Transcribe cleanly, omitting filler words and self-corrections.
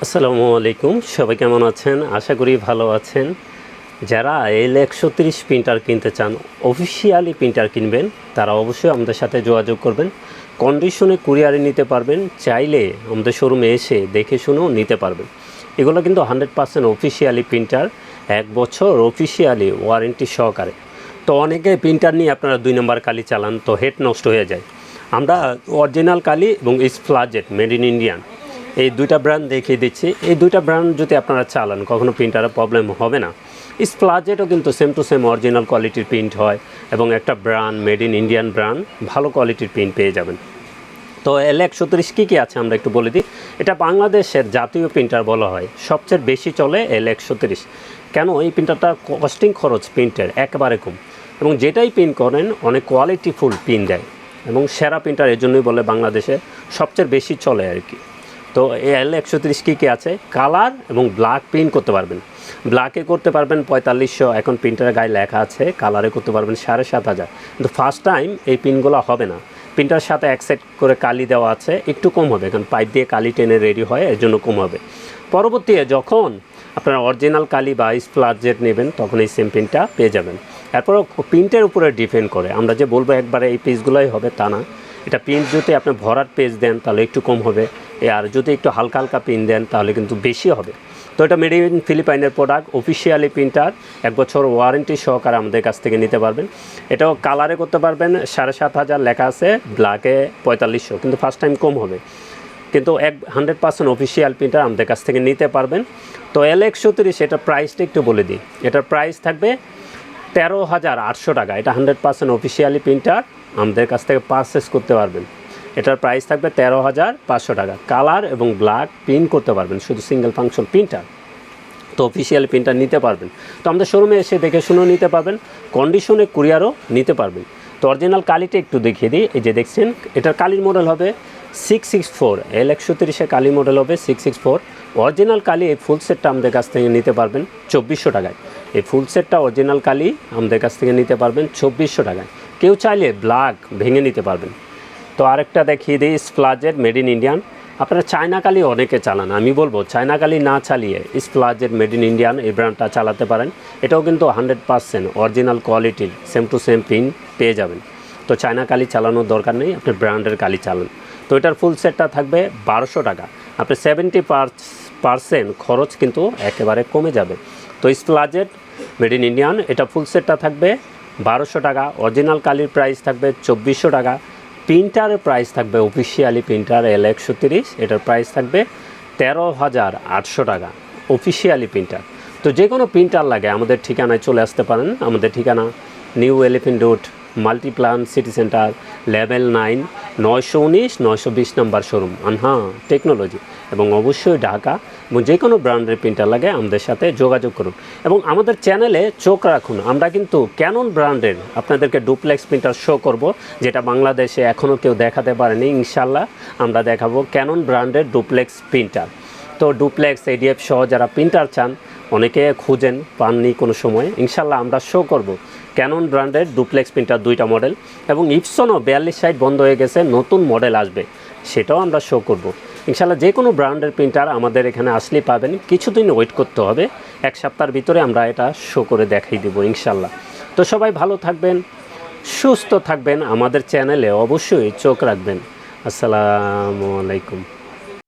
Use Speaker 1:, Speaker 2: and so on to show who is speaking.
Speaker 1: আসসালামু আলাইকুম, সবাই কেমন আছেন? আশা করি ভালো আছেন। যারা L130 প্রিন্টার কিনতে চান, অফিসিয়ালি প্রিন্টার কিনবেন, তারা অবশ্যই আমাদের সাথে যোগাযোগ করবেন। কন্ডিশনে কুরিয়ারে নিতে পারবেন, চাইলে আমাদের শোরুমে এসে দেখে শুনেও নিতে পারবেন। এগুলো কিন্তু 100% অফিসিয়ালি প্রিন্টার, 1 বছর অফিসিয়ালি ওয়ারেন্টি সহকারে। তো অনেকে প্রিন্টার নিয়ে আপনারা 2 নম্বর কালি চালান, তো হেড নষ্ট হয়ে যায়। আমরা অরিজিনাল কালি এবং স্প্লাজেট মেড ইন ইন্ডিয়ান, এই দুইটা ব্র্যান্ড দেখিয়ে দিচ্ছি। এই দুইটা ব্র্যান্ড যদি আপনারা চালান, কখনো প্রিন্টারের প্রবলেম হবে না। স্প্লাজেটও কিন্তু সেম টু সেম অরিজিনাল কোয়ালিটির প্রিন্ট হয় এবং একটা brand made in Indian brand, ভালো কোয়ালিটির প্রিন্ট পেয়ে যাবেন। তো L130 কী আছে আমরা একটু বলে দিই। এটা বাংলাদেশের জাতীয় প্রিন্টার বলা হয়, সবচেয়ে বেশি চলে L130। কেন? এই প্রিন্টারটা কস্টিং খরচ প্রিন্টের একেবারে কম, এবং যেটাই প্রিন্ট করেন অনেক কোয়ালিটিফুল প্রিন্ট দেয়, এবং সেরা প্রিন্টার এর জন্যই বলে বাংলাদেশে সবচেয়ে বেশি চলে আর কি। তো এই L130 কী আছে, কালার এবং ব্ল্যাক প্রিন্ট করতে পারবেন। ব্ল্যাকে করতে পারবেন 4500, এখন প্রিন্টারের গায়ে লেখা আছে। কালারে করতে পারবেন 7500। কিন্তু ফার্স্ট টাইম এই প্রিন্টগুলো হবে না। প্রিন্টারের সাথে এক সেট করে কালি দেওয়া আছে, একটু কম হবে, কারণ পাইপ দিয়ে কালি টেনে রেডি হয়, এর জন্য কম হবে। পরবর্তীতে যখন আপনারা অরিজিনাল কালি বা স্প্লাজেট নেবেন, তখন এই সেম প্রিন্টটা পেয়ে যাবেন। এরপরও প্রিন্টের উপরে ডিপেন্ড করে, আমরা যে বলবো একবারে এই পেজগুলোই হবে তা না। এটা প্রিন্ট যদি আপনি ভরাট পেজ দেন তাহলে একটু কম হবে, আর যদি একটু হালকা হালকা প্রিন্ট দেন তাহলে কিন্তু বেশি হবে। তো এটা মেড ইন ফিলিপাইনের প্রোডাক্ট, অফিসিয়ালি প্রিন্টার, 1 বছর ওয়ারেন্টি সহকারে আমাদের কাছ থেকে নিতে পারবেন। এটাও কালারে করতে পারবেন 7500 লেখা আছে, ব্ল্যাকে 4500, কিন্তু ফার্স্ট টাইম কম হবে। কিন্তু 100% অফিসিয়াল প্রিন্টার আমাদের কাছ থেকে নিতে পারবেন। তো L130 এটার প্রাইসটা একটু বলে দিই। এটার প্রাইস থাকবে 13,800 টাকা। এটা 100% অফিসিয়ালি প্রিন্টার, আমাদের কাছ থেকে পারচেস করতে পারবেন। এটার প্রাইস থাকবে 13,500 টাকা। কালার এবং ব্ল্যাক প্রিন্ট করতে পারবেন, শুধু সিঙ্গেল ফাংশন প্রিন্টার। তো অফিসিয়াল প্রিন্টার নিতে পারবেন। তো আমাদের শোরুমে এসে দেখে শুনেও নিতে পারবেন, কন্ডিশনে কুরিয়ারও নিতে পারবেন। তো অরিজিনাল কালিটা একটু দেখিয়ে দিই। এই যে দেখছেন, এটার কালির মডেল হবে 664। L130 কালি মডেল হবে 664। অরিজিনাল কালি এই ফুল সেটটা আমাদের কাছ থেকে নিতে পারবেন 2400 টাকায়। এই ফুল সেটটা অরিজিনাল কালি আমাদের কাছ থেকে নিতে পারবেন 2400 টাকায়। কেউ চাইলে ব্ল্যাক ভেঙে নিতে পারবেন। তো আরেকটা দেখিয়ে দিই, স্প্লাজেট মেড ইন ইন্ডিয়ান। আপনারা চায়না কালি অনেকে চালান, আমি বলবো চায়না কালি না চালিয়ে স্প্লাজেট মেড ইন ইন্ডিয়ান এই ব্র্যান্ডটা চালাতে পারেন। এটাও কিন্তু 100% অরিজিনাল কোয়ালিটির সেম টু সেম প্রিন্ট পেয়ে যাবেন। তো চায়না কালি চালানোর দরকার নেই, আপনি ব্র্যান্ডের কালি চালান। তো এটার ফুল সেটটা থাকবে 1200 টাকা। আপনি 70% খরচ কিন্তু একেবারে কমে যাবে। তো স্প্লাজেট মেড ইন ইন্ডিয়ান, এটা ফুল সেটটা থাকবে 1200 টাকা। অরিজিনাল কালির প্রাইস থাকবে 2400 টাকা। প্রিন্টারের প্রাইস থাকবে, অফিসিয়ালি প্রিন্টার L130, এটার প্রাইস থাকবে 13,800 টাকা অফিসিয়ালি প্রিন্টার। তো যে কোনো প্রিন্টার লাগে আমাদের ঠিকানায় চলে আসতে পারেন। আমাদের ঠিকানা new elephant road, Multiplan city centre, level 9, 919 920 নম্বর শোরুম, আনহা টেকনোলজি, এবং অবশ্যই ঢাকা। এবং যে কোনো ব্র্যান্ডের প্রিন্টার লাগে আমাদের সাথে যোগাযোগ করুন, এবং আমাদের চ্যানেলে চোখ রাখুন। আমরা কিন্তু ক্যানন ব্র্যান্ডের আপনাদেরকে ডুপ্লেক্স প্রিন্টার শো করব, যেটা বাংলাদেশে এখনও কেউ দেখাতে পারেনি। ইনশাল্লাহ আমরা দেখাবো ক্যানন ব্র্যান্ডের ডুপ্লেক্স প্রিন্টার। তো ডুপ্লেক্স ADF সহ যারা প্রিন্টার চান, অনেকে খুঁজেন পাননি কোনো সময়, ইনশাল্লাহ আমরা শো করব ক্যানন ব্র্যান্ডের ডুপ্লেক্স প্রিন্টার 2টা মডেল। এবং ইপসনও 4260 বন্ধ হয়ে গেছে, নতুন মডেল আসবে, সেটাও আমরা শো করব ইনশাল্লাহ। যে কোনো ব্র্যান্ডের প্রিন্টার আমাদের এখানে আসলেই পাবেন। কিছুদিন ওয়েট করতে হবে, 1 সপ্তাহের ভিতরে আমরা এটা শো করে দেখিয়ে দেবো ইনশাল্লাহ। তো সবাই ভালো থাকবেন, সুস্থ থাকবেন, আমাদের চ্যানেলে অবশ্যই চোখ রাখবেন। আসসালামু আলাইকুম।